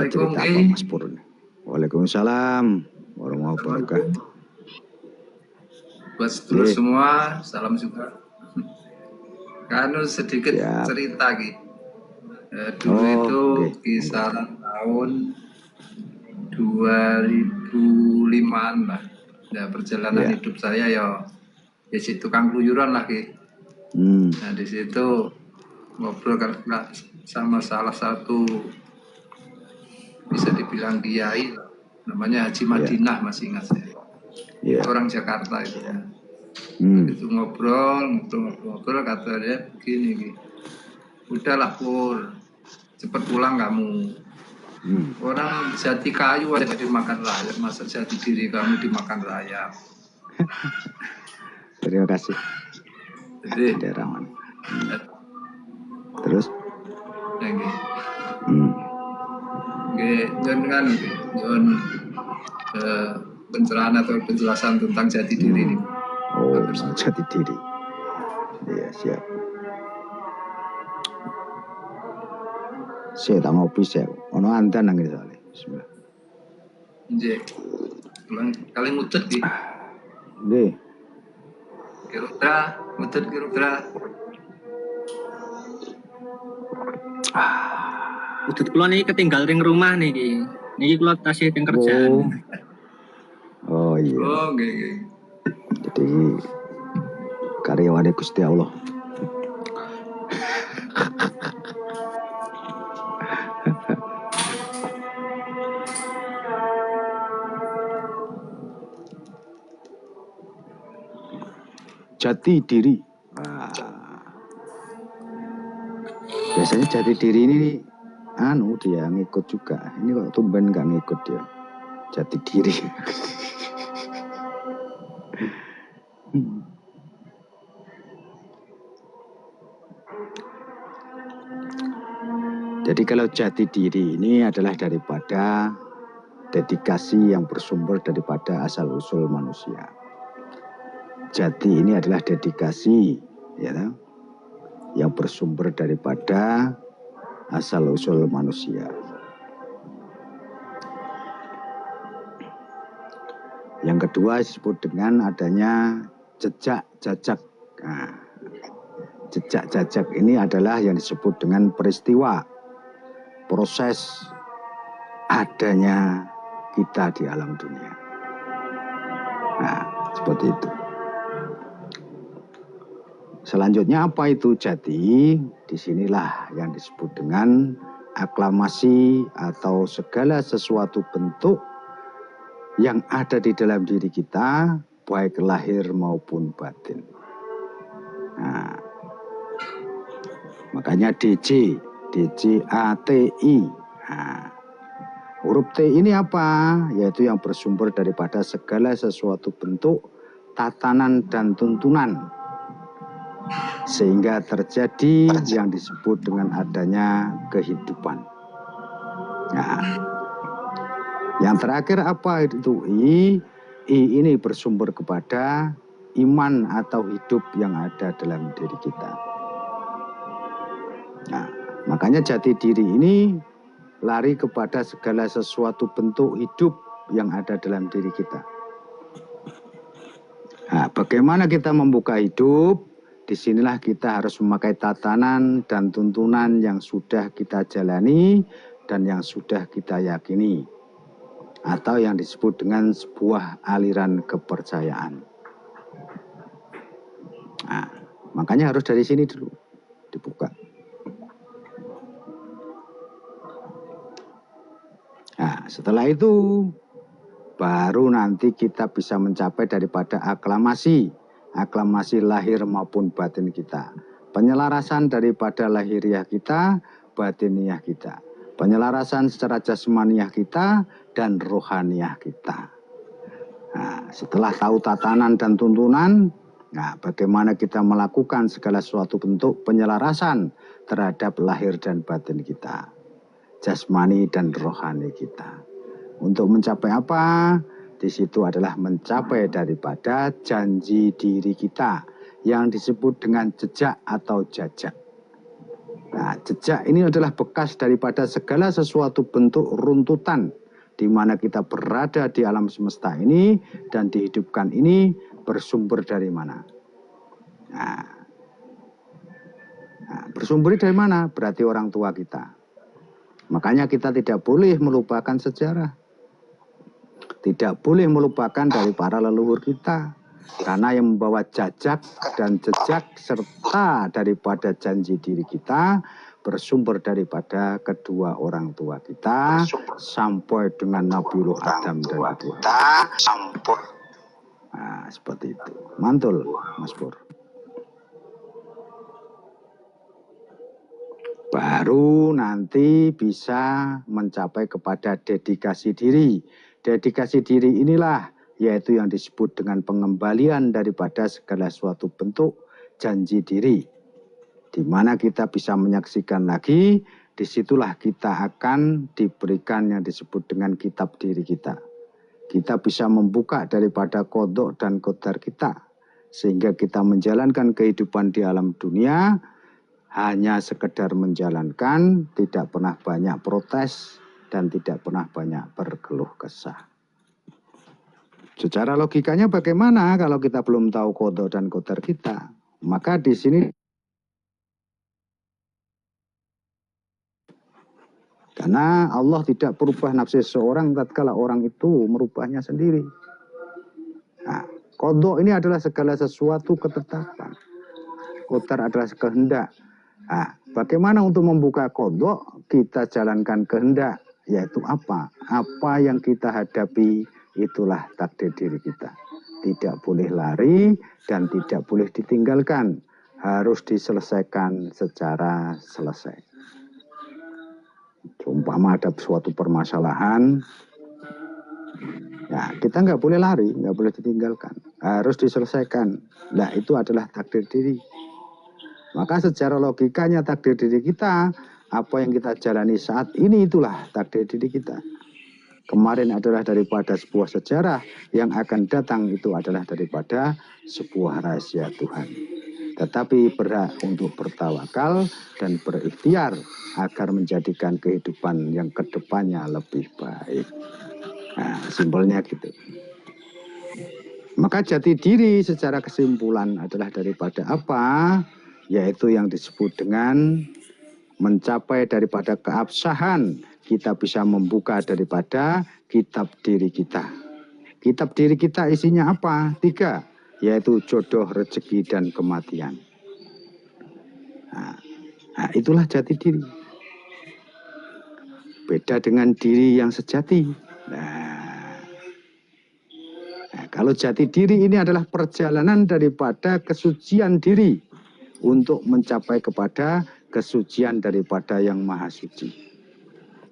cerita apa Mas Pur? Waalaikumsalam warahmatullahi wabarakatuh. Buat sedulur semua, salam juga. Kanu sedikit cerita gitu. Dulu itu kisaran tahun 2005-an lah. Ya, perjalanan hidup saya ya si tukang keluyuran lagi. Nah di situ ngobrol sama salah satu bisa dibilang kiai, namanya Haji Madinah, masih ingat saya. Orang Jakarta itu ya. Itu ngobrol, kata dia begini, udahlah Pur, cepat pulang kamu. Orang jati kayu aja dimakan rayap, masa jati diri kamu dimakan rayap. Terima kasih. Jadi terus John pencerahan atau penjelasan tentang jati diri ini. Jati diri. Iya, siap. Saya tak ngopi saya. Ono andan nang ngene soalé. Bismillah. Nggih. Kali mutut iki. Nggih. Kira-kira mutut kira-kira. Mutut kula niki ketinggal ring rumah niki. Niki kula tasih teng kerjaan. Oh iya. Oh nggih. Jadi karyawane Gusti Allah. Jati diri. Biasanya jati diri ini dia ngikut juga. Ini kok tumben nggak ngikut dia. Jati diri. Jadi kalau jati diri ini adalah daripada dedikasi yang bersumber daripada asal-usul manusia. Jati ini adalah dedikasi yang bersumber daripada asal-usul manusia. Yang kedua disebut dengan adanya jejak-jajak. Nah, jejak-jajak ini adalah yang disebut dengan peristiwa, proses adanya kita di alam dunia. Nah, seperti itu. Selanjutnya apa itu jati? Disinilah yang disebut dengan aklamasi atau segala sesuatu bentuk yang ada di dalam diri kita, baik lahir maupun batin. Nah, makanya DJ, DJATI. Nah, huruf T ini apa? Yaitu yang bersumber daripada segala sesuatu bentuk, tatanan dan tuntunan. Sehingga terjadi yang disebut dengan adanya kehidupan. Nah, yang terakhir apa itu I? I ini bersumber kepada iman atau hidup yang ada dalam diri kita. Nah, makanya jati diri ini lari kepada segala sesuatu bentuk hidup yang ada dalam diri kita. Nah, bagaimana kita membuka hidup? Disinilah kita harus memakai tatanan dan tuntunan yang sudah kita jalani dan yang sudah kita yakini. Atau yang disebut dengan sebuah aliran kepercayaan. Nah, makanya harus dari sini dulu dibuka. Nah, setelah itu baru nanti kita bisa mencapai daripada aklamasi lahir maupun batin kita. Penyelarasan daripada lahiriah kita, batiniah kita. Penyelarasan secara jasmaniah kita dan rohaniah kita. Nah, setelah tahu tatanan dan tuntunan, nah, bagaimana kita melakukan segala suatu bentuk penyelarasan terhadap lahir dan batin kita, jasmani dan rohani kita. Untuk mencapai apa? Di situ adalah mencapai daripada janji diri kita yang disebut dengan jejak atau jajak. Nah, jejak ini adalah bekas daripada segala sesuatu bentuk runtutan di mana kita berada di alam semesta ini dan dihidupkan ini bersumber dari mana? Bersumber dari mana? Berarti orang tua kita. Makanya kita tidak boleh melupakan sejarah. Tidak boleh melupakan dari para leluhur kita. Karena yang membawa jajak dan jejak serta daripada janji diri kita bersumber daripada kedua orang tua kita sampai dengan Nabiullah Adam dan kedua. Nah, seperti itu. Mantul, Mas Pur. Baru nanti bisa mencapai kepada dedikasi diri. Dedikasi diri inilah yaitu yang disebut dengan pengembalian daripada segala suatu bentuk janji diri. Di mana kita bisa menyaksikan lagi, disitulah kita akan diberikan yang disebut dengan kitab diri kita. Kita bisa membuka daripada qadha dan qadar kita. Sehingga kita menjalankan kehidupan di alam dunia, hanya sekedar menjalankan, tidak pernah banyak protes, dan tidak pernah banyak berkeluh kesah. Secara logikanya bagaimana kalau kita belum tahu qadha dan qadar kita? Maka di sini karena Allah tidak berubah nafsu seseorang tatkala orang itu merubahnya sendiri. Nah, qadha ini adalah segala sesuatu ketetapan. Qadar adalah kehendak. Nah, bagaimana untuk membuka qadha? Kita jalankan kehendak, yaitu apa? Apa yang kita hadapi itulah takdir diri kita. Tidak boleh lari dan tidak boleh ditinggalkan. Harus diselesaikan secara selesai. Umpama ada suatu permasalahan, ya kita nggak boleh lari, nggak boleh ditinggalkan. Harus diselesaikan. Nah, itu adalah takdir diri. Maka secara logikanya takdir diri kita, apa yang kita jalani saat ini itulah takdir diri kita. Kemarin adalah daripada sebuah sejarah, yang akan datang itu adalah daripada sebuah rahasia Tuhan. Tetapi berhak untuk bertawakal dan berikhtiar agar menjadikan kehidupan yang kedepannya lebih baik. Nah, simpelnya gitu. Maka jati diri secara kesimpulan adalah daripada apa? Yaitu yang disebut dengan mencapai daripada keabsahan. Kita bisa membuka daripada kitab diri kita. Kitab diri kita isinya apa? 3, yaitu jodoh, rezeki, dan kematian. Nah, itulah jati diri. Beda dengan diri yang sejati. Nah, kalau jati diri ini adalah perjalanan daripada kesucian diri untuk mencapai kepada kesucian daripada yang maha suci.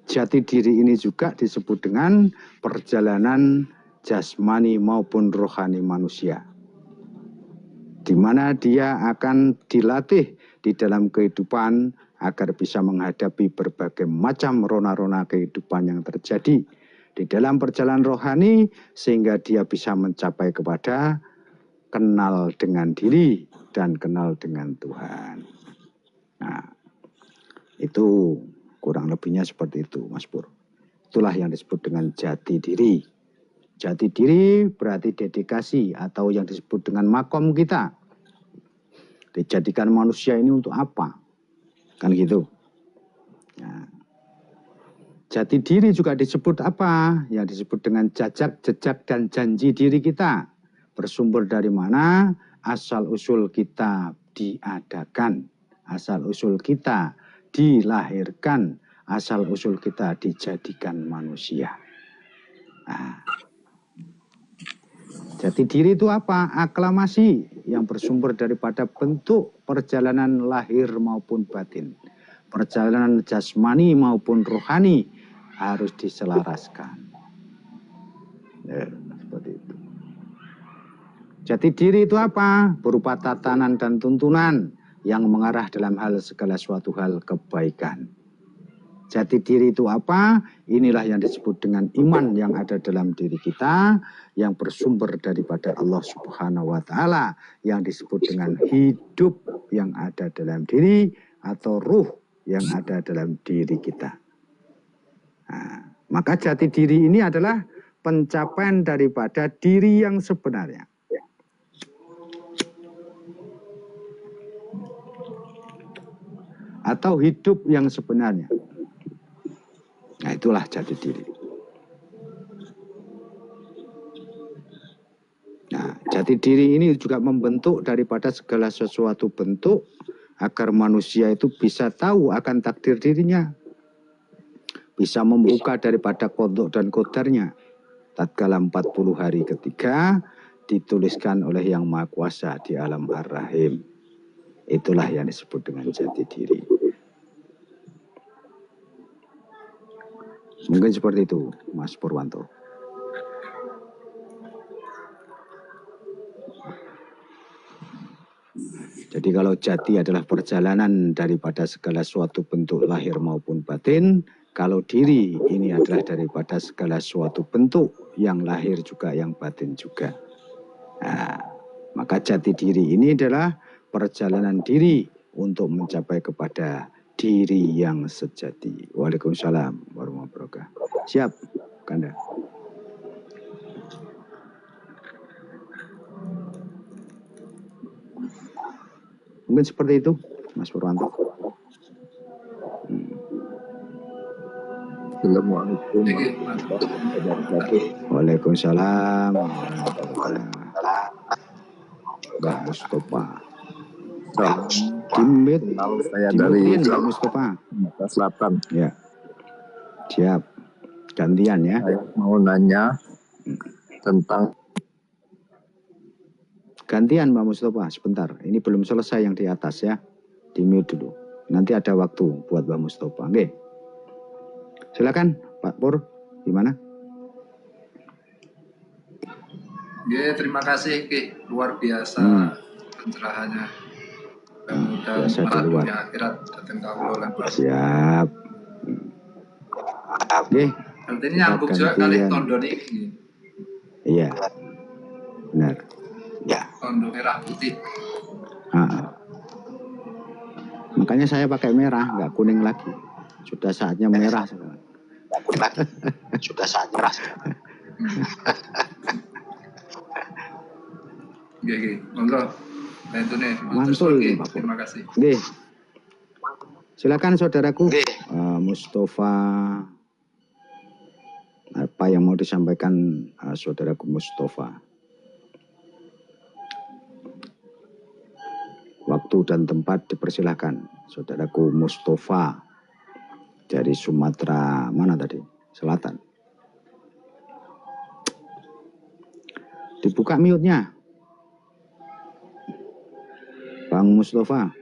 Jati diri ini juga disebut dengan perjalanan jasmani maupun rohani manusia. Di mana dia akan dilatih di dalam kehidupan agar bisa menghadapi berbagai macam rona-rona kehidupan yang terjadi di dalam perjalanan rohani, sehingga dia bisa mencapai kepada kenal dengan diri dan kenal dengan Tuhan. Nah, itu kurang lebihnya seperti itu, Mas Pur. Itulah yang disebut dengan jati diri. Jati diri berarti dedikasi atau yang disebut dengan makom kita. Dijadikan manusia ini untuk apa? Kan gitu. Nah, jati diri juga disebut apa? Yang disebut dengan jajak, jejak, dan janji diri kita. Bersumber dari mana? Asal-usul kita diadakan. Asal-usul kita dilahirkan, asal-usul kita dijadikan manusia. Nah, jati diri itu apa? Aklamasi yang bersumber daripada bentuk perjalanan lahir maupun batin. Perjalanan jasmani maupun rohani harus diselaraskan. Ya, seperti itu. Jati diri itu apa? Berupa tatanan dan tuntunan yang mengarah dalam hal segala suatu hal kebaikan. Jati diri itu apa? Inilah yang disebut dengan iman yang ada dalam diri kita, yang bersumber daripada Allah Subhanahu wa Ta'ala, yang disebut dengan hidup yang ada dalam diri atau ruh yang ada dalam diri kita. Nah, maka jati diri ini adalah pencapaian daripada diri yang sebenarnya. Atau hidup yang sebenarnya. Nah, itulah jati diri. Nah, jati diri ini juga membentuk daripada segala sesuatu bentuk agar manusia itu bisa tahu akan takdir dirinya. Bisa membuka daripada kodok dan kodarnya. Tatkala 40 hari ketiga dituliskan oleh Yang Maha Kuasa di alam Ar-Rahim. Itulah yang disebut dengan jati diri. Mungkin seperti itu, Mas Purwanto. Jadi kalau jati adalah perjalanan daripada segala suatu bentuk lahir maupun batin, kalau diri ini adalah daripada segala suatu bentuk yang lahir juga, yang batin juga. Nah, maka jati diri ini adalah perjalanan diri untuk mencapai kepada diri yang sejati. Waalaikumsalam warahmatullahi wabarakatuh. Siap, Kanda. Mungkin seperti itu, Mas Purwanto. Waalaikumsalam. Mbah Mustafa. Dimit saya dari Mbah Mustafa. Selatan. Ya. Siap. Gantian ya. Saya mau nanya tentang gantian Mbak Mustafa sebentar. Ini belum selesai yang di atas ya. Di mute dulu. Nanti ada waktu buat Mbak Mustafa. Oke. Silakan Pak Pur. Gimana? Ya, terima kasih Ki. Luar biasa pencerahannya. Mudah-mudahan dunia akhirat datang ke Allah. Siap. Oke. Nanti ini nyambung juga kali tondo ini. Iya. Benar. Ya. Tondo merah putih. Makanya saya pakai merah, nggak kuning lagi. Sudah saatnya merah sekarang. Sudah saatnya merah sekarang. Oke, monggo. Itu nih, mantul nih, Pak. Terima kasih. Oke. Silakan saudaraku, Mustafa. Apa yang mau disampaikan saudaraku Mustafa? Waktu dan tempat dipersilahkan, saudaraku Mustafa dari Sumatera mana tadi? Selatan. Dibuka mute-nya, Bang Mustafa.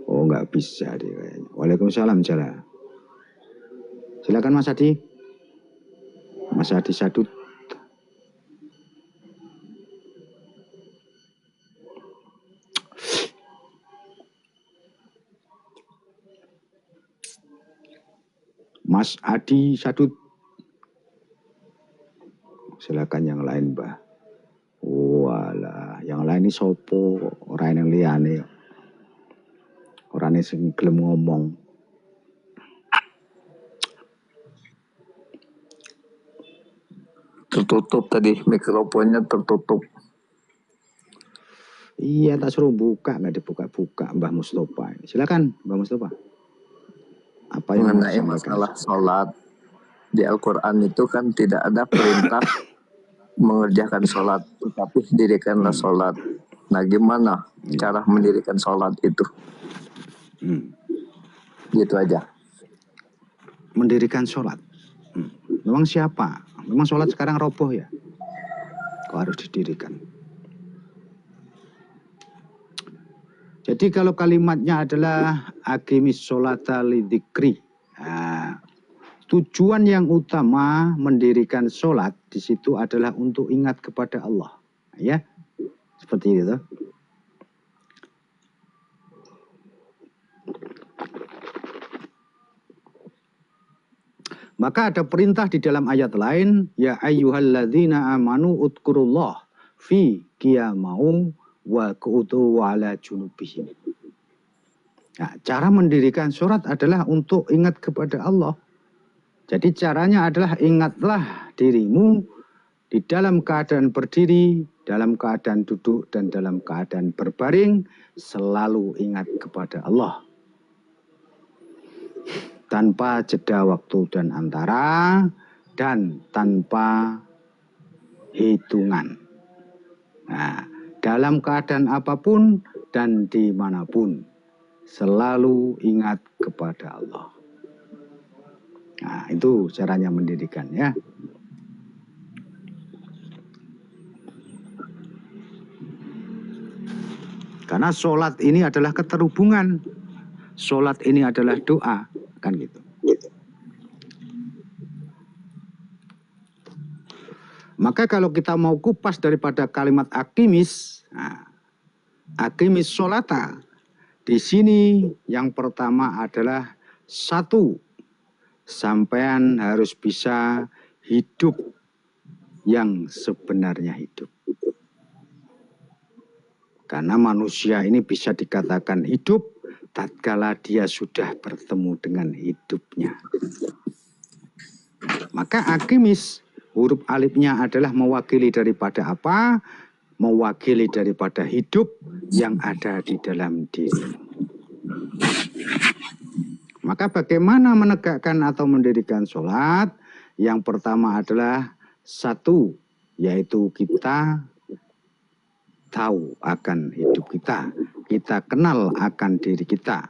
Oh, nggak bisa dia kayaknya. Waalaikumsalam, Jala. Silakan Mas Adi. Mas Adi Sadut. Mas Adi Sadut. Silakan yang lain, Mbah. Walah, yang lain ini sopo, orang yang liane. Orang yang gelem ngomong. tertutup tadi, mikrofonnya tertutup. Iya, tak suruh buka, nggak dibuka-buka Mbah Mustafa. Silakan Mbah Mustafa. Apa yang mengenai masalah sholat di Al-Quran itu kan tidak ada perintah mengerjakan sholat, tetapi dirikanlah sholat. Nah, gimana cara mendirikan sholat itu? Gitu aja. Mendirikan sholat. Memang siapa? Memang sholat sekarang roboh ya? Kok harus didirikan? Jadi kalau kalimatnya adalah aqimis sholata lidzikri. Nah, tujuan yang utama mendirikan sholat di situ adalah untuk ingat kepada Allah. Ya, seperti itu. Maka ada perintah di dalam ayat lain, ya ayyuhalladzina amanu udkurullah fi qiyamau wa qu'udu wa ala junubihim. Nah, cara mendirikan sholat adalah untuk ingat kepada Allah. Jadi caranya adalah ingatlah dirimu di dalam keadaan berdiri, dalam keadaan duduk, dan dalam keadaan berbaring, selalu ingat kepada Allah. Tanpa jeda waktu dan antara, dan tanpa hitungan. Nah, dalam keadaan apapun dan dimanapun, selalu ingat kepada Allah. Nah, itu caranya mendirikan ya. Karena sholat ini adalah keterhubungan. Sholat ini adalah doa. Kan gitu. Maka kalau kita mau kupas daripada kalimat akimis, nah, akimis sholata, di sini yang pertama adalah satu, sampean harus bisa hidup yang sebenarnya hidup. Karena manusia ini bisa dikatakan hidup tatkala dia sudah bertemu dengan hidupnya. Maka akimis, huruf alifnya adalah mewakili daripada apa? Mewakili daripada hidup yang ada di dalam diri. Maka bagaimana menegakkan atau mendirikan sholat? Yang pertama adalah satu, yaitu kita tahu akan hidup kita. Kita kenal akan diri kita.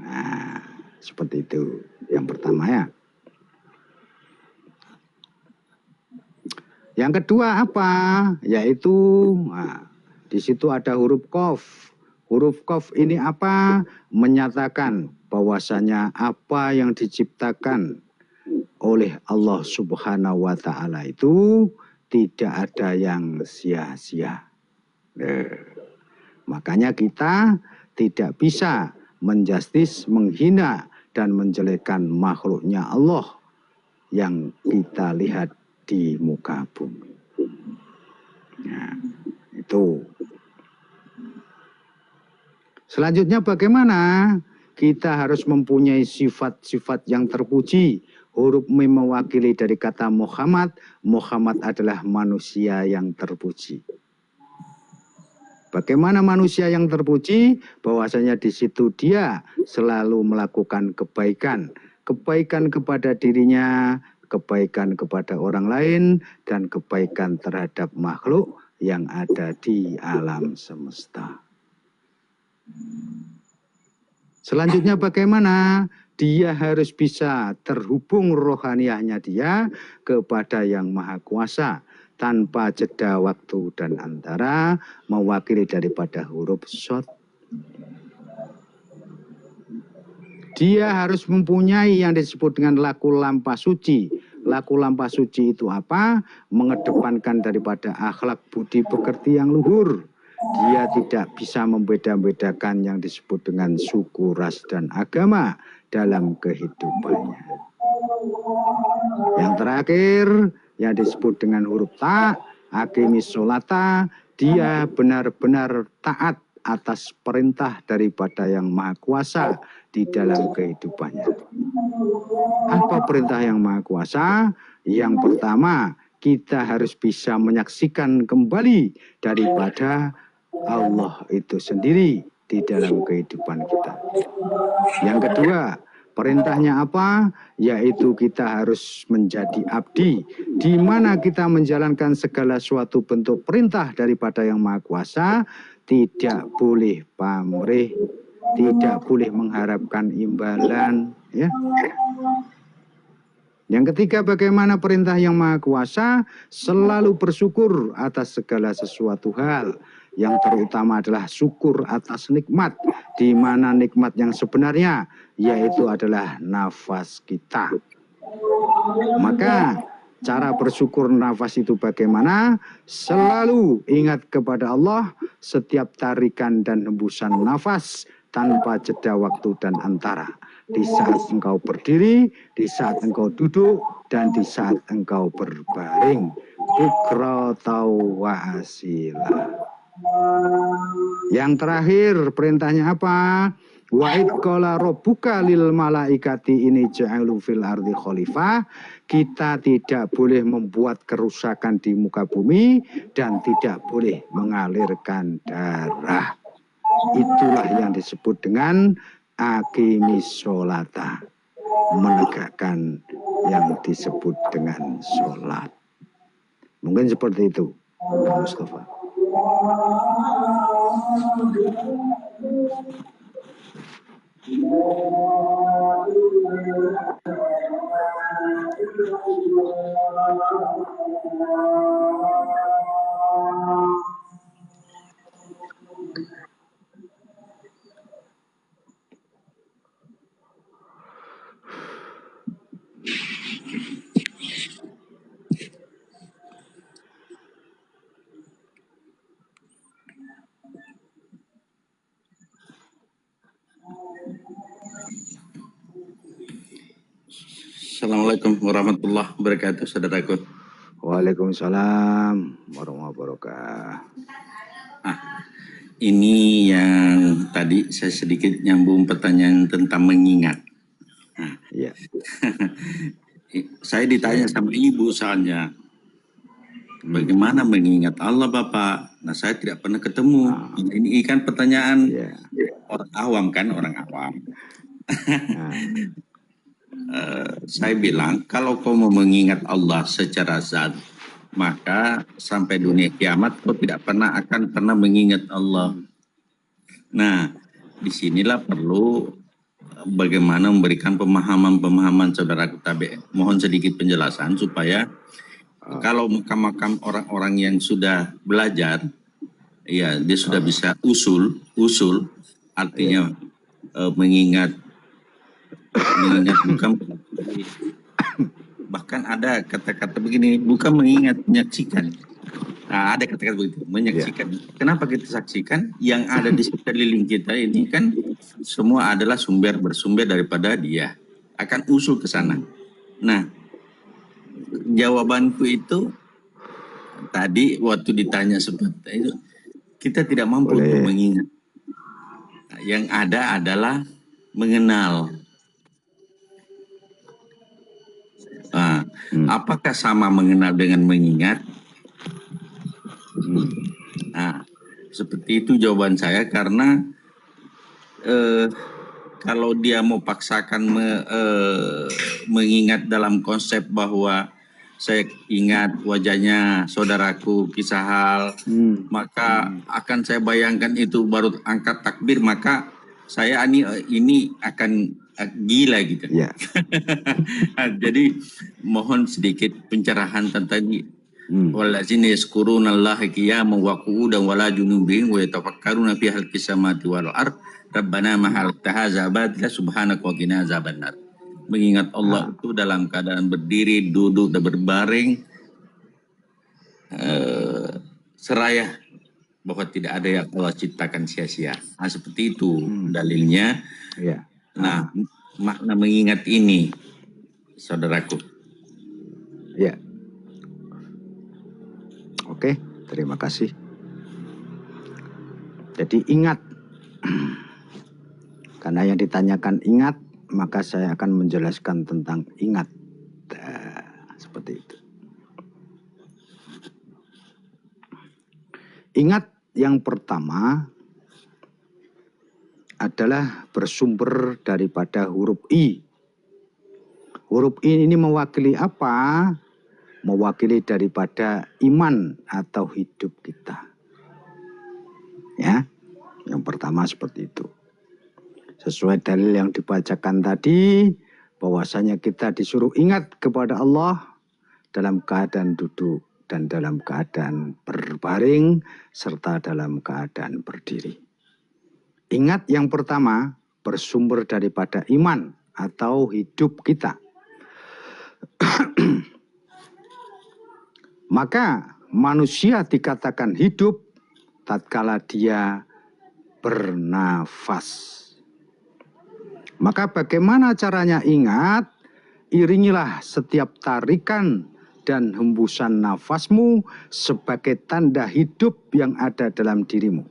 Nah, seperti itu yang pertama ya. Yang kedua apa? Yaitu di situ ada huruf qaf. Huruf qaf ini apa? Menyatakan bahwasanya apa yang diciptakan oleh Allah Subhanahu wa taala itu tidak ada yang sia-sia. Makanya kita tidak bisa menjustis, menghina, dan menjelekkan makhluknya Allah yang kita lihat di muka bumi. Nah, itu. Selanjutnya bagaimana? Kita harus mempunyai sifat-sifat yang terpuji. Huruf mim mewakili dari kata Muhammad. Muhammad adalah manusia yang terpuji. Bagaimana manusia yang terpuji? Bahwasanya di situ dia selalu melakukan kebaikan. Kebaikan kepada dirinya, kebaikan kepada orang lain, dan kebaikan terhadap makhluk yang ada di alam semesta. Selanjutnya bagaimana? Dia harus bisa terhubung rohaniahnya dia kepada Yang Maha Kuasa. Tanpa jeda waktu dan antara, mewakili daripada huruf shod. Dia harus mempunyai yang disebut dengan laku lampa suci. Laku lampa suci itu apa? Mengedepankan daripada akhlak budi pekerti yang luhur. Dia tidak bisa membeda-bedakan yang disebut dengan suku, ras, dan agama dalam kehidupannya. Yang terakhir, yang disebut dengan huruf ta, akimis sholata, dia benar-benar taat atas perintah daripada Yang Maha Kuasa di dalam kehidupannya. Apa perintah Yang Maha Kuasa? Yang pertama, kita harus bisa menyaksikan kembali daripada Allah itu sendiri di dalam kehidupan kita. Yang kedua, perintahnya apa? Yaitu kita harus menjadi abdi, di mana kita menjalankan segala suatu bentuk perintah daripada Yang Maha Kuasa, tidak boleh pamrih, tidak boleh mengharapkan imbalan. Ya. Yang ketiga, bagaimana perintah Yang Maha Kuasa? Selalu bersyukur atas segala sesuatu hal. Yang terutama adalah syukur atas nikmat, di mana nikmat yang sebenarnya yaitu adalah nafas kita. Maka cara bersyukur nafas itu bagaimana? Selalu ingat kepada Allah setiap tarikan dan hembusan nafas tanpa jeda waktu dan antara. di saat engkau berdiri, di saat engkau duduk, dan di saat engkau berbaring. Bukratan wa asila. Yang terakhir perintahnya apa? Wa id qala rabbuka lil malaikati ini ja'alu fil ardi khalifah. Kita tidak boleh membuat kerusakan di muka bumi dan tidak boleh mengalirkan darah. Itulah yang disebut dengan aqimis sholata, menegakkan yang disebut dengan sholat. Mungkin seperti itu, Mustafa. Assalamualaikum warahmatullahi wabarakatuh, saudaraku. Waalaikumsalam warahmatullahi wabarakatuh. Ini yang tadi saya sedikit nyambung pertanyaan tentang mengingat. Ya. Saya ditanya sama ibu soalnya, bagaimana mengingat Allah Bapak? Nah, saya tidak pernah ketemu. Ini kan pertanyaan orang awam kan, orang awam. Saya bilang, kalau kau mau mengingat Allah secara zat, maka sampai dunia kiamat kau tidak akan pernah mengingat Allah. Nah, disinilah perlu bagaimana memberikan pemahaman saudaraku tabi. Mohon sedikit penjelasan supaya kalau makam-makam orang-orang yang sudah belajar, ya dia sudah bisa usul artinya mengingat bukan, bahkan ada kata-kata begini, bukan mengingat, menyaksikan. Nah, ada kata-kata begitu, menyaksikan. Kenapa kita saksikan? Yang ada di sekeliling kita ini kan semua adalah bersumber daripada dia, akan usul ke sana. Nah, jawabanku itu tadi waktu ditanya seperti itu, kita tidak mampu untuk mengingat. Yang ada adalah mengenal. Apakah sama mengenal dengan mengingat? Nah, seperti itu jawaban saya, karena kalau dia mau paksakan mengingat dalam konsep bahwa saya ingat wajahnya saudaraku kisah hal, maka akan saya bayangkan itu baru angkat takbir, maka saya ini akan gila gitu. Jadi mohon sedikit pencerahan tentang wallazina yazkuruna Allaha qiyaman wa qu'udan wa la junubin wa yatafakkaruna fi khalqis samawati wal ard rabbana ma khalaqta hadza batila subhanaka wa qina azabannar. Mengingat Allah itu dalam keadaan berdiri, duduk, dan berbaring, seraya bahwa tidak ada yang Allah ciptakan sia-sia. Nah, seperti itu dalilnya. Nah, makna mengingat ini, saudaraku. Ya. Oke, terima kasih. Jadi ingat, karena yang ditanyakan ingat, maka saya akan menjelaskan tentang ingat. Seperti itu. Ingat yang pertama adalah bersumber daripada huruf I. Huruf I ini mewakili apa? Mewakili daripada iman atau hidup kita. Ya, yang pertama seperti itu. Sesuai dalil yang dibacakan tadi, bahwasanya kita disuruh ingat kepada Allah dalam keadaan duduk dan dalam keadaan berbaring serta dalam keadaan berdiri. Ingat yang pertama bersumber daripada iman atau hidup kita. Maka manusia dikatakan hidup tatkala dia bernafas. Maka bagaimana caranya ingat? Iringilah setiap tarikan dan hembusan nafasmu sebagai tanda hidup yang ada dalam dirimu.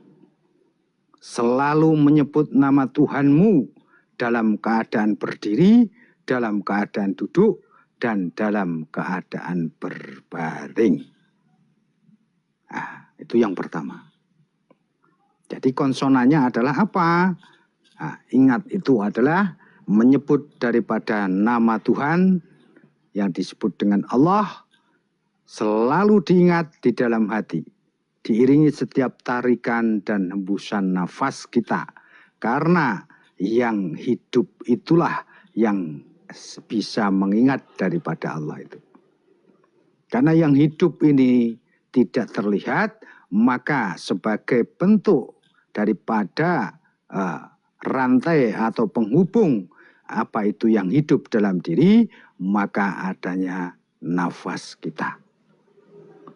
Selalu menyebut nama Tuhanmu dalam keadaan berdiri, dalam keadaan duduk, dan dalam keadaan berbaring. Nah, itu yang pertama. Jadi konsonannya adalah apa? Nah, ingat itu adalah menyebut daripada nama Tuhan yang disebut dengan Allah, selalu diingat di dalam hati, diiringi setiap tarikan dan hembusan nafas kita. Karena yang hidup itulah yang bisa mengingat daripada Allah itu. Karena yang hidup ini tidak terlihat, maka sebagai bentuk daripada rantai atau penghubung apa itu yang hidup dalam diri, maka adanya nafas kita.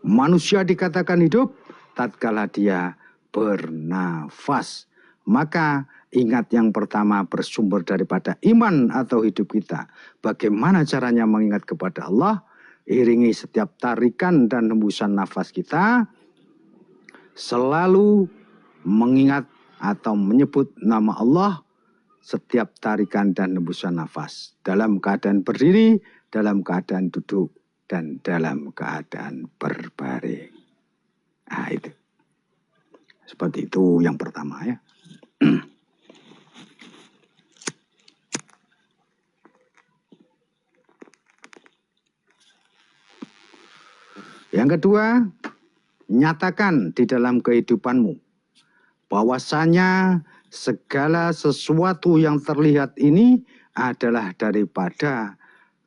Manusia dikatakan hidup tatkala dia bernafas. Maka ingat yang pertama bersumber daripada iman atau hidup kita. Bagaimana caranya mengingat kepada Allah? Iringi setiap tarikan dan hembusan nafas kita, selalu mengingat atau menyebut nama Allah setiap tarikan dan hembusan nafas. Dalam keadaan berdiri, dalam keadaan duduk, dan dalam keadaan berbaring. Nah itu. Seperti itu yang pertama ya. Yang kedua, nyatakan di dalam kehidupanmu bahwasanya segala sesuatu yang terlihat ini adalah daripada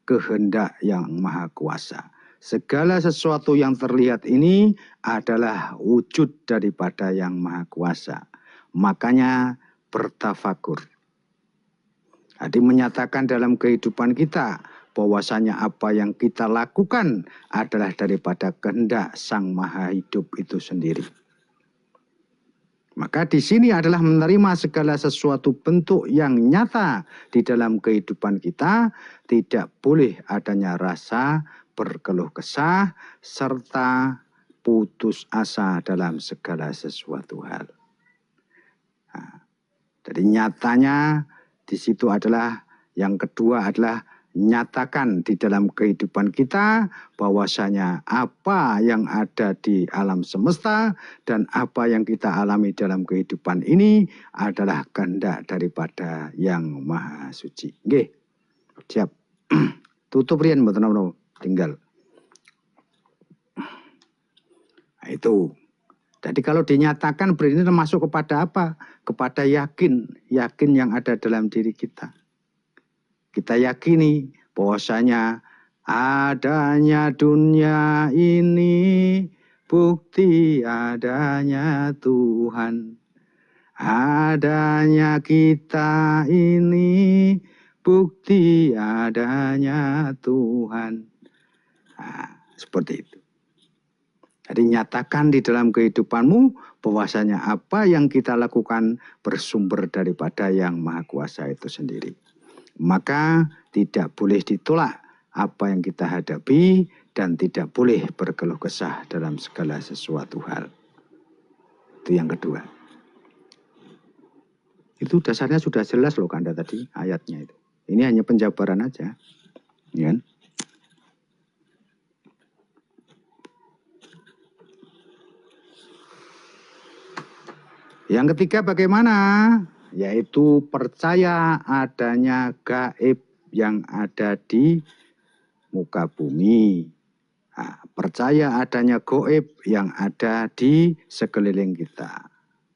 kehendak yang maha kuasa. Segala sesuatu yang terlihat ini adalah wujud daripada yang maha kuasa. Makanya bertafakur. Jadi menyatakan dalam kehidupan kita bahwasanya apa yang kita lakukan adalah daripada kehendak Sang Maha Hidup itu sendiri. Maka di sini adalah menerima segala sesuatu bentuk yang nyata di dalam kehidupan kita, tidak boleh adanya rasa berkeluh kesah serta putus asa dalam segala sesuatu hal. Nah, jadi nyatanya di situ adalah yang kedua adalah nyatakan di dalam kehidupan kita bahwasanya apa yang ada di alam semesta dan apa yang kita alami dalam kehidupan ini adalah kehendak daripada yang maha suci. Nggih. Siap. Tutup rian mboten napa tinggal. Nah, itu. Jadi kalau dinyatakan berarti masuk kepada apa? Kepada yakin yang ada dalam diri kita. Kita yakini bahwasanya adanya dunia ini bukti adanya Tuhan. Adanya kita ini bukti adanya Tuhan. Nah, seperti itu. Jadi nyatakan di dalam kehidupanmu bahwasanya apa yang kita lakukan bersumber daripada yang maha kuasa itu sendiri. Maka tidak boleh ditolak apa yang kita hadapi dan tidak boleh berkeluh kesah dalam segala sesuatu hal. Itu yang kedua. Itu dasarnya sudah jelas loh Kanda tadi ayatnya itu. Ini hanya penjabaran aja. Ya. Yang ketiga bagaimana? Yaitu percaya adanya gaib yang ada di muka bumi. Nah, percaya adanya gaib yang ada di sekeliling kita.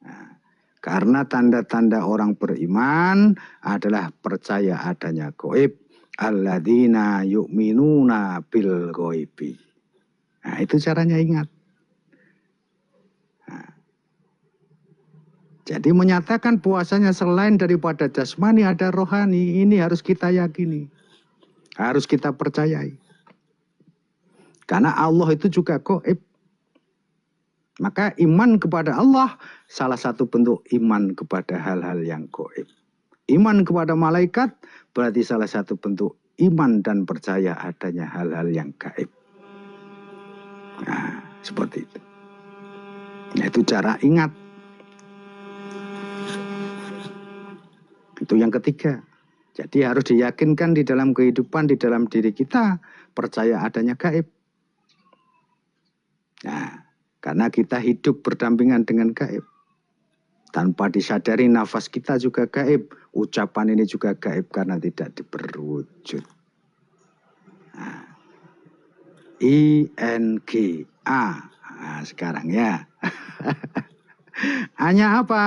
Nah, karena tanda-tanda orang beriman adalah percaya adanya gaib. Alladzina yu'minuna bil ghaibi. Nah, itu caranya ingat. Jadi menyatakan puasanya selain daripada jasmani ada rohani, ini harus kita yakini. Harus kita percayai. Karena Allah itu juga gaib. Maka iman kepada Allah salah satu bentuk iman kepada hal-hal yang gaib. Iman kepada malaikat berarti salah satu bentuk iman dan percaya adanya hal-hal yang gaib. Nah, seperti itu. Nah, itu cara ingat. Itu yang ketiga. Jadi harus diyakinkan di dalam kehidupan, di dalam diri kita, percaya adanya gaib. Nah, karena kita hidup berdampingan dengan gaib. Tanpa disadari nafas kita juga gaib. Ucapan ini juga gaib karena tidak diperwujud. Nah, INGA. Nah, sekarang ya. Hanya apa?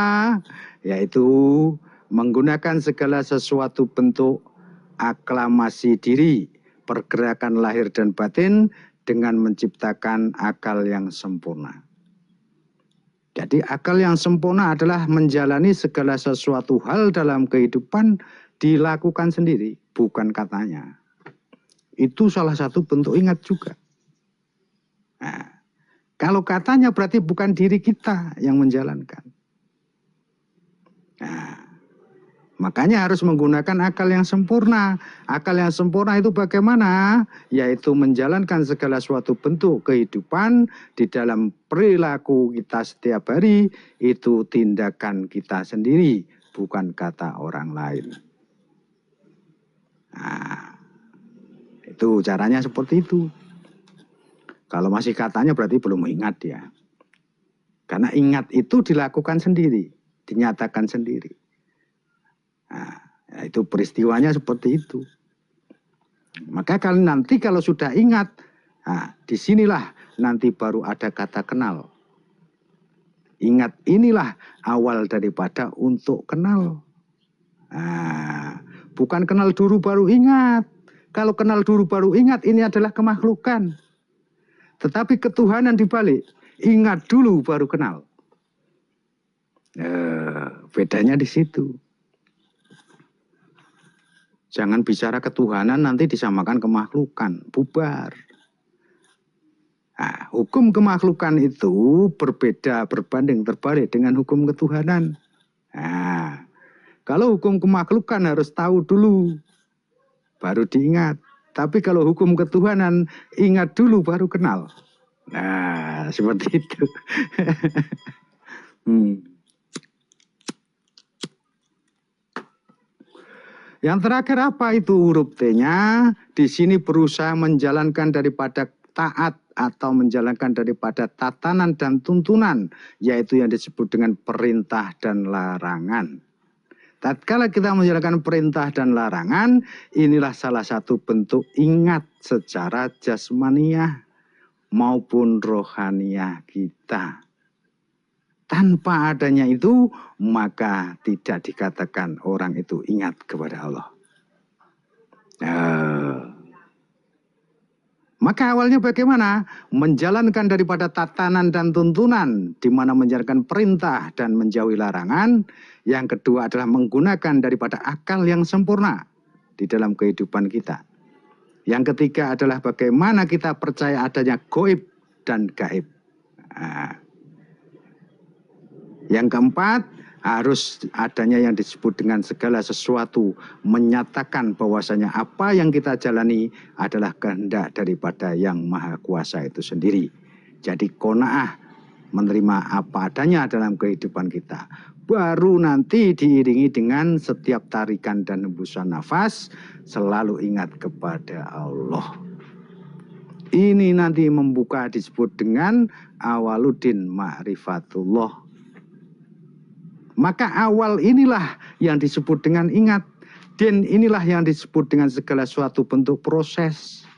Yaitu menggunakan segala sesuatu bentuk aklamasi diri, pergerakan lahir dan batin dengan menciptakan akal yang sempurna. Jadi akal yang sempurna adalah menjalani segala sesuatu hal dalam kehidupan dilakukan sendiri, bukan katanya. Itu salah satu bentuk ingat juga. Nah, kalau katanya berarti bukan diri kita yang menjalankan. Nah, makanya harus menggunakan akal yang sempurna. Akal yang sempurna itu bagaimana? Yaitu menjalankan segala suatu bentuk kehidupan di dalam perilaku kita setiap hari. Itu tindakan kita sendiri, bukan kata orang lain. Nah, itu caranya seperti itu. Kalau masih katanya berarti belum ingat ya. Karena ingat itu dilakukan sendiri, dinyatakan sendiri. Nah, itu peristiwanya seperti itu. Maka nanti kalau sudah ingat, nah, disinilah nanti baru ada kata kenal. Ingat inilah awal daripada untuk kenal. Nah, bukan kenal dulu baru ingat. Kalau kenal dulu baru ingat, ini adalah kemakhlukan. Tetapi ketuhanan dibalik, ingat dulu baru kenal. Bedanya di situ. Jangan bicara ketuhanan nanti disamakan kemakhlukan, bubar. Nah, hukum kemakhlukan itu berbeda, berbanding terbalik dengan hukum ketuhanan. Nah, kalau hukum kemakhlukan harus tahu dulu, baru diingat. Tapi kalau hukum ketuhanan, ingat dulu baru kenal. Nah, seperti itu. Yang terakhir apa itu huruf T-nya? Di sini berusaha menjalankan daripada taat atau menjalankan daripada tatanan dan tuntunan, yaitu yang disebut dengan perintah dan larangan. Tatkala kita menjalankan perintah dan larangan, inilah salah satu bentuk ingat secara jasmaniah maupun rohaniah kita. Tanpa adanya itu, maka tidak dikatakan orang itu ingat kepada Allah. Maka awalnya bagaimana? Menjalankan daripada tatanan dan tuntunan, di mana menjalankan perintah dan menjauhi larangan. Yang kedua adalah menggunakan daripada akal yang sempurna di dalam kehidupan kita. Yang ketiga adalah bagaimana kita percaya adanya goib dan gaib. Nah, yang keempat, harus adanya yang disebut dengan segala sesuatu, menyatakan bahwasanya apa yang kita jalani adalah kehendak daripada yang maha kuasa itu sendiri. Jadi qanaah, menerima apa adanya dalam kehidupan kita. Baru nanti diiringi dengan setiap tarikan dan hembusan nafas, selalu ingat kepada Allah. Ini nanti membuka disebut dengan awaluddin ma'rifatullah. Maka awal inilah yang disebut dengan ingat. Dan inilah yang disebut dengan segala suatu bentuk proses.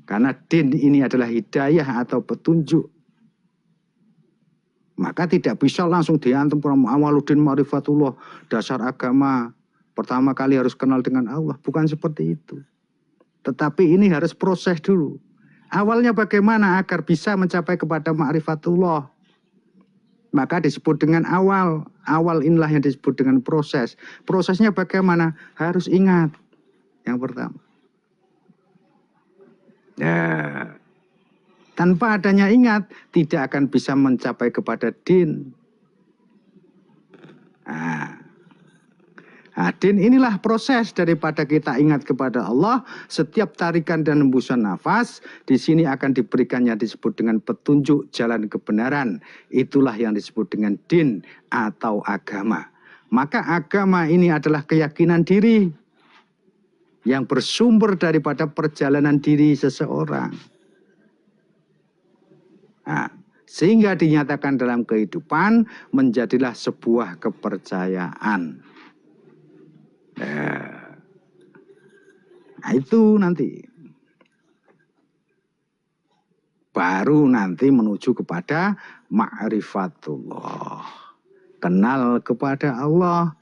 Karena din ini adalah hidayah atau petunjuk. Maka tidak bisa langsung diantum awaluddin ma'rifatullah. Dasar agama pertama kali harus kenal dengan Allah. Bukan seperti itu. Tetapi ini harus proses dulu. Awalnya bagaimana agar bisa mencapai kepada ma'rifatullah. Maka disebut dengan awal. Awal inilah yang disebut dengan proses. Prosesnya bagaimana? Harus ingat. Yang pertama. Ya. Tanpa adanya ingat, tidak akan bisa mencapai kepada din. Nah, Nah, din inilah proses daripada kita ingat kepada Allah. Setiap tarikan dan hembusan nafas di sini akan diberikannya disebut dengan petunjuk jalan kebenaran. Itulah yang disebut dengan din atau agama. Maka agama ini adalah keyakinan diri yang bersumber daripada perjalanan diri seseorang. Nah, sehingga dinyatakan dalam kehidupan menjadilah sebuah kepercayaan. Nah, itu nanti. Baru nanti menuju kepada ma'rifatullah. Kenal kepada Allah.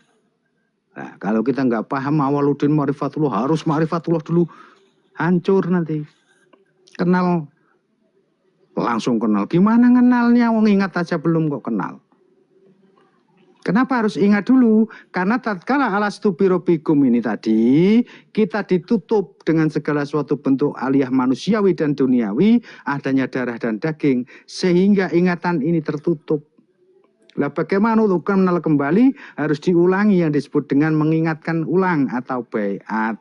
Nah, kalau kita nggak paham awaluddin ma'rifatullah, harus ma'rifatullah dulu, hancur nanti. Kenal, langsung kenal. Gimana kenalnya? Wong ingat aja belum kok kenal. Kenapa harus ingat dulu? Karena tatkala alastu birabbikum ini tadi, kita ditutup dengan segala suatu bentuk aliyah manusiawi dan duniawi, adanya darah dan daging, sehingga ingatan ini tertutup. Lah bagaimana untuk kenal kembali? Harus diulangi yang disebut dengan mengingatkan ulang atau baiat.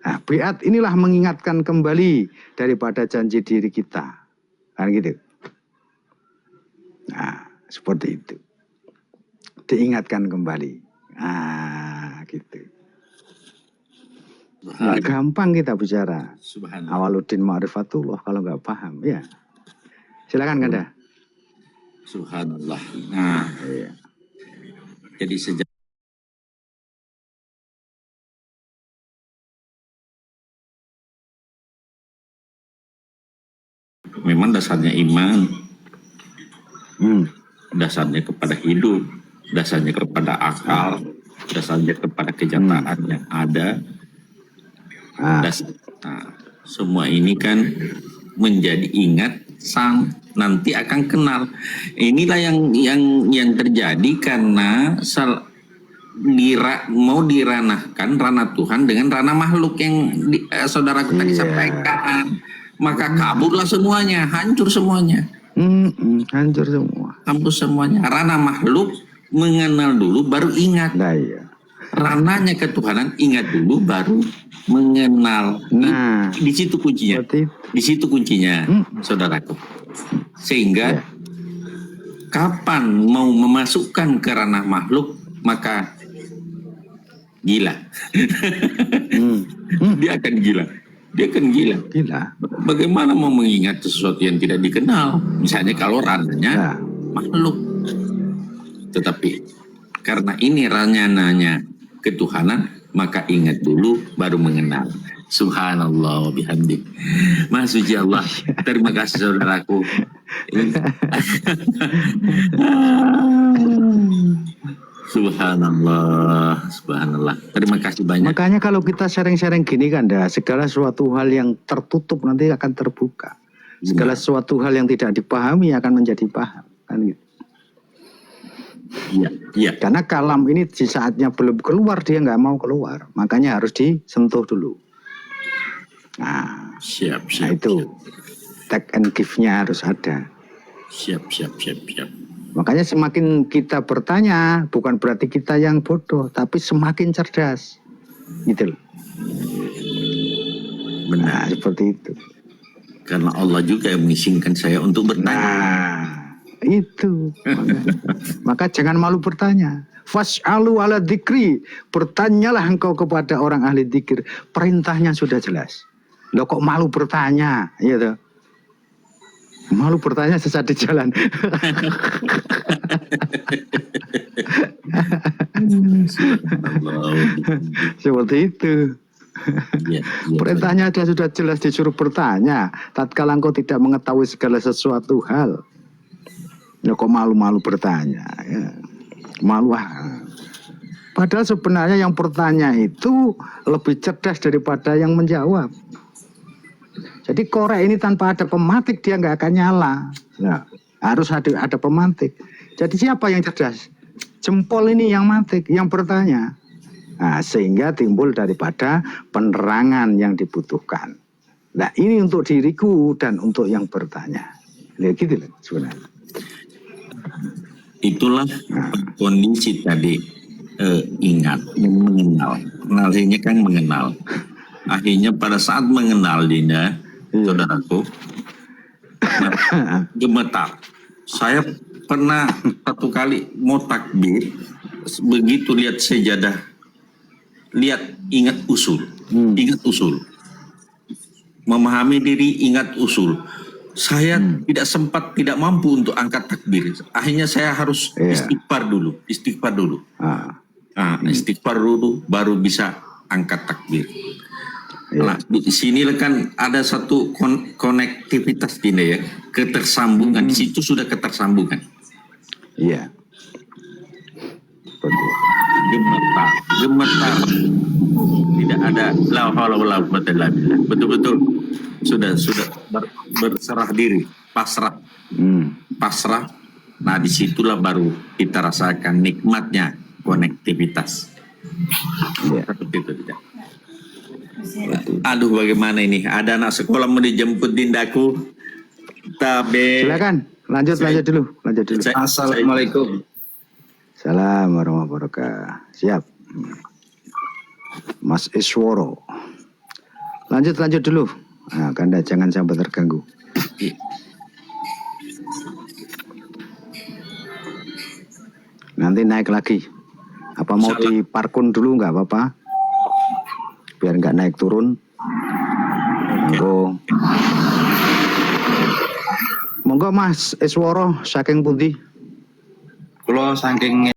Nah, baiat inilah mengingatkan kembali daripada janji diri kita. Kan gitu. Nah, seperti itu. Diingatkan kembali. Ah, gitu. Nggak gampang kita bicara. Awaluddin ma'rifatullah kalau nggak paham. Ya. Silakan Kanda. Subhanallah. Nah, iya. Jadi sejak memang dasarnya iman, dasarnya kepada hidup, dasarnya kepada akal, dasarnya kepada kenyataan yang ada. Semua ini kan menjadi ingat nanti akan kenal. Inilah yang terjadi karena mau diranahkan ranah Tuhan dengan ranah makhluk yang saudaraku tadi sampaikan. Maka kaburlah semuanya, hancur semuanya. Hancur semua. Hancur semuanya. Ranah makhluk mengenal dulu baru ingat. Nah, iya. Ranahnya ketuhanan ingat dulu baru mengenal. Nah, di situ kuncinya. Di situ kuncinya, saudaraku. Sehingga kapan mau memasukkan ke ranah makhluk maka gila. Dia akan gila. Dia akan gila. Bagaimana mau mengingat sesuatu yang tidak dikenal? Misalnya kalau ranahnya makhluk. Tetapi karena ini ranahnya ketuhanan, maka ingat dulu baru mengenal. Subhanallah wa bihamdik. Maha suci Allah. Terima kasih saudaraku. Subhanallah, subhanallah. Terima kasih banyak. Makanya kalau kita sharing-sharing gini kan, segala suatu hal yang tertutup nanti akan terbuka. Segala suatu hal yang tidak dipahami akan menjadi paham. Kan gitu. Iya. Karena kalam ini di saatnya belum keluar, dia nggak mau keluar. Makanya harus disentuh dulu. Nah, siap. Nah itu take and give-nya harus ada. Siap. Makanya semakin kita bertanya, bukan berarti kita yang bodoh, tapi semakin cerdas. Gitu loh. Benar, seperti itu. Karena Allah juga yang mengizinkan saya untuk bertanya. Nah, itu. Maka jangan malu bertanya. Fas'alu ala dzikri. Bertanyalah engkau kepada orang ahli dzikir. Perintahnya sudah jelas. Loh kok malu bertanya? Gitu. Malu bertanya sesat di jalan. Seperti itu. Perintahnya sudah jelas, disuruh bertanya. Tatkala engkau tidak mengetahui segala sesuatu hal, ya kok malu-malu bertanya? Ya. Malu. Padahal sebenarnya yang bertanya itu lebih cerdas daripada yang menjawab. Jadi korek ini tanpa ada pemantik dia nggak akan nyala. Nah, harus ada pemantik. Jadi siapa yang cerdas? Jempol ini yang mantik, yang bertanya. Nah, sehingga timbul daripada penerangan yang dibutuhkan. Nah, ini untuk diriku dan untuk yang bertanya. Ya gitu loh sebenarnya. Itulah kondisi tadi ingat, mengenal. Akhirnya kan mengenal. Akhirnya pada saat mengenal Dinda, saudaraku, gemetar. Saya pernah satu kali mau takbir, begitu lihat sejadah, ingat usul, memahami diri, ingat usul. Saya tidak mampu untuk angkat takbir. Akhirnya saya harus istighfar dulu. Istighfar dulu, baru bisa angkat takbir. Nah, di sini kan ada satu konektivitas ini ya, ketersambungan. Di situ sudah ketersambungan. Iya. Betul. Gemetar. Tidak ada la haula wala quwwata illa billah. Betul-betul sudah berserah diri, pasrah. Pasrah. Nah, disitulah baru kita rasakan nikmatnya konektivitas. Seperti itu tidak. Aduh, bagaimana ini? Ada anak sekolah mau dijemput Dindaku. Silakan, lanjut dulu. Assalamualaikum. Assalamualaikum warahmatullahi wabarakatuh. Siap. Mas Isworo. Lanjut dulu. Nah, Kanda jangan sampai terganggu. Nanti naik lagi. Apa mau di parkun dulu nggak apa-apa? Biar nggak naik turun. Monggo Mas Isworo saking pundi? Kula saking